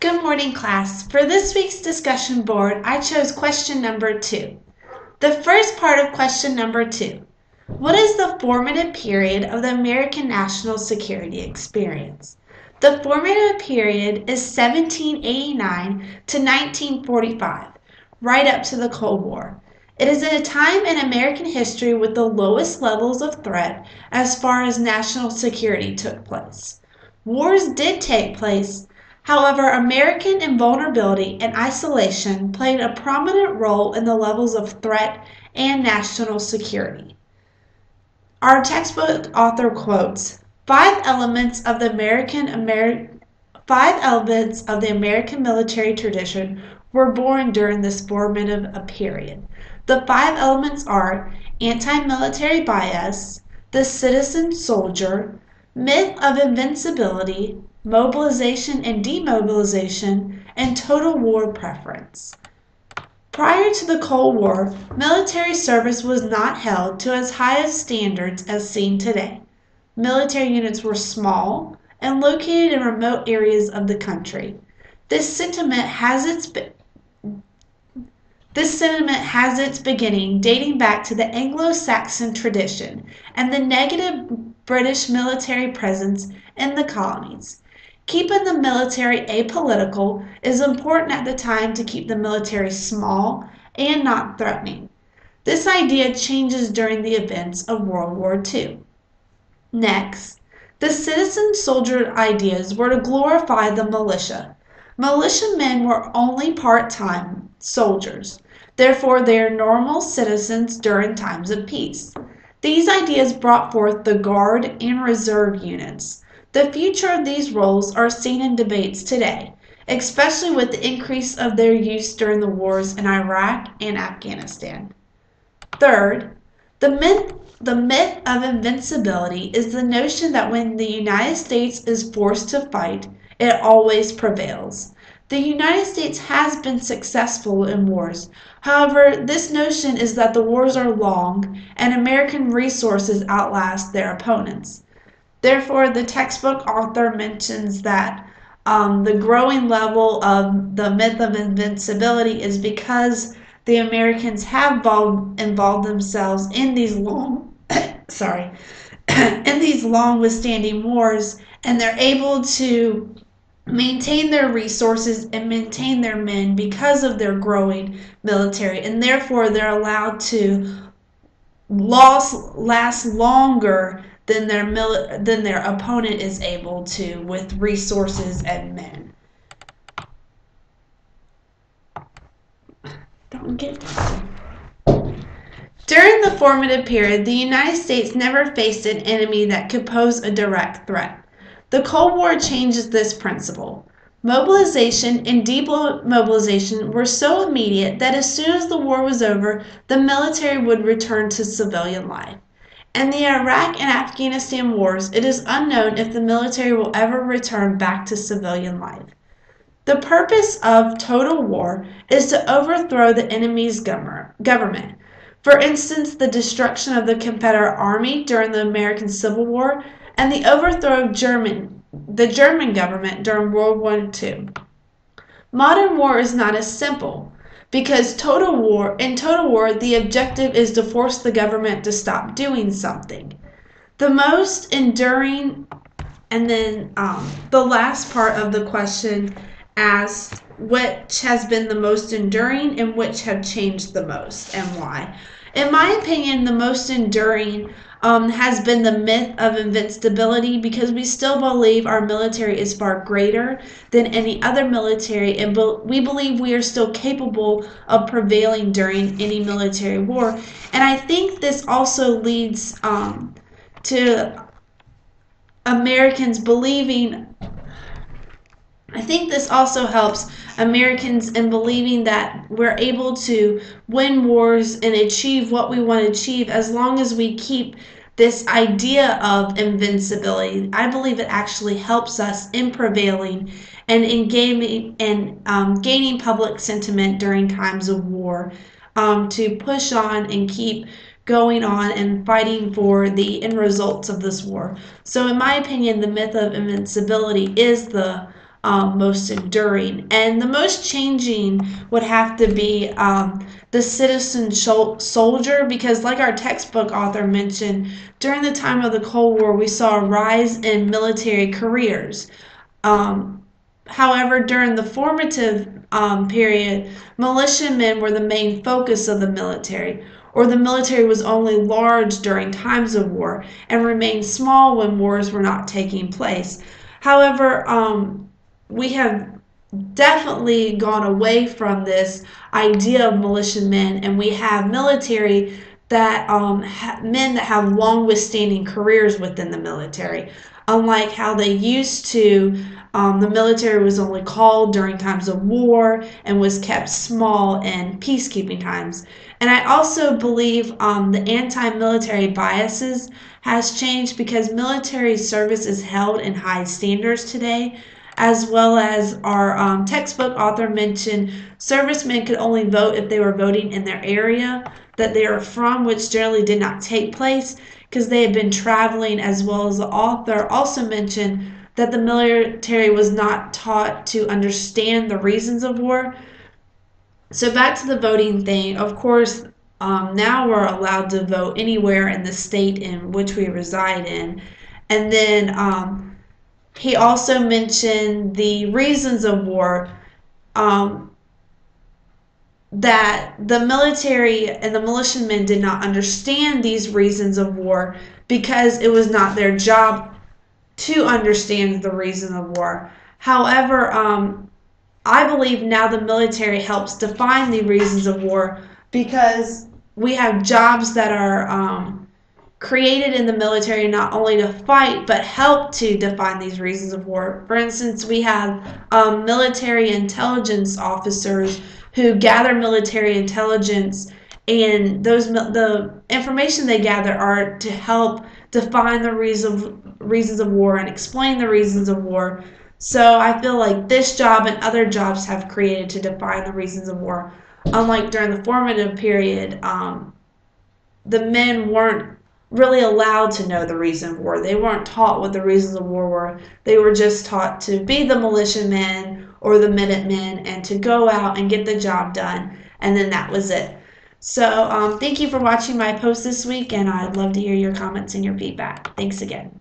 Good morning, class. For this week's discussion board, I chose question number 2. The first part of question number 2. What is the formative period of the American national security experience? The formative period is 1789 to 1945, right up to the Cold War. It is a time in American history with the lowest levels of threat as far as national security took place. Wars did take place. However, American invulnerability and isolation played a prominent role in the levels of threat and national security. Our textbook author quotes, five elements of the American military tradition were born during this formative period. The five elements are anti-military bias, the citizen soldier, myth of invincibility, mobilization and demobilization, and total war preference. Prior to the Cold War, military service was not held to as high standards as seen today. Military units were small and located in remote areas of the country. This sentiment has its beginning dating back to the Anglo-Saxon tradition and the negative British military presence in the colonies. Keeping the military apolitical is important at the time to keep the military small and not threatening. This idea changes during the events of World War II. Next, the citizen soldier ideas were to glorify the militia. Militiamen were only part-time soldiers. Therefore, they are normal citizens during times of peace. These ideas brought forth the Guard and Reserve units. The future of these roles are seen in debates today, especially with the increase of their use during the wars in Iraq and Afghanistan. Third, the myth of invincibility is the notion that when the United States is forced to fight, it always prevails. The United States has been successful in wars. However, this notion is that the wars are long and American resources outlast their opponents. Therefore, the textbook author mentions that the growing level of the myth of invincibility is because the Americans have involved themselves in these long, in these long withstanding wars, and they're able to maintain their resources and maintain their men because of their growing military, and therefore they're allowed to last longer than their opponent is able to with resources and men. Don't get that. During the formative period, the United States never faced an enemy that could pose a direct threat. The Cold War changes this principle. Mobilization and demobilization were so immediate that as soon as the war was over, the military would return to civilian life. In the Iraq and Afghanistan wars, it is unknown if the military will ever return back to civilian life. The purpose of total war is to overthrow the enemy's government. For instance, the destruction of the Confederate Army during the American Civil War and the overthrow of the German government during World War II. Modern war is not as simple, because in total war, the objective is to force the government to stop doing something. The most enduring, and then the last part of the question asked which has been the most enduring and which have changed the most and why. In my opinion, the most enduring has been the myth of invincibility, because we still believe our military is far greater than any other military, and we believe we are still capable of prevailing during any military war. And I think this also leads to Americans believing, I think this also helps Americans in believing that we're able to win wars and achieve what we want to achieve as long as we keep this idea of invincibility. I believe it actually helps us in prevailing and in gaining public sentiment during times of war, to push on and keep going on and fighting for the end results of this war. So in my opinion, the myth of invincibility is the most enduring. And the most changing would have to be the citizen soldier, because, like our textbook author mentioned, during the time of the Cold War, we saw a rise in military careers. Um, However, during the formative period, militiamen were the main focus of the military, or the military was only large during times of war and remained small when wars were not taking place. However, we have definitely gone away from this idea of militiamen, and we have military that men that have long withstanding careers within the military. Unlike how they used to, the military was only called during times of war and was kept small in peacekeeping times. And I also believe the anti-military biases has changed because military service is held in high standards today, as well as our textbook author mentioned, servicemen could only vote if they were voting in their area that they are from, which generally did not take place because they had been traveling, as well as the author also mentioned that the military was not taught to understand the reasons of war. So back to the voting thing, of course, now we're allowed to vote anywhere in the state in which we reside in. And then he also mentioned the reasons of war, um, that the military and the militiamen did not understand these reasons of war because it was not their job to understand the reason of war. However, I believe now the military helps define the reasons of war because we have jobs that are created in the military not only to fight but help to define these reasons of war. For instance, we have military intelligence officers who gather military intelligence, and the information they gather are to help define the reasons of war and explain the reasons of war. So I feel like this job and other jobs have created to define the reasons of war. Unlike during the formative period, the men weren't really allowed to know the reason of war. They weren't taught what the reasons of war were. They were just taught to be the militiamen or the Minutemen and to go out and get the job done, and then that was it. So thank you for watching my post this week, and I'd love to hear your comments and your feedback. Thanks again.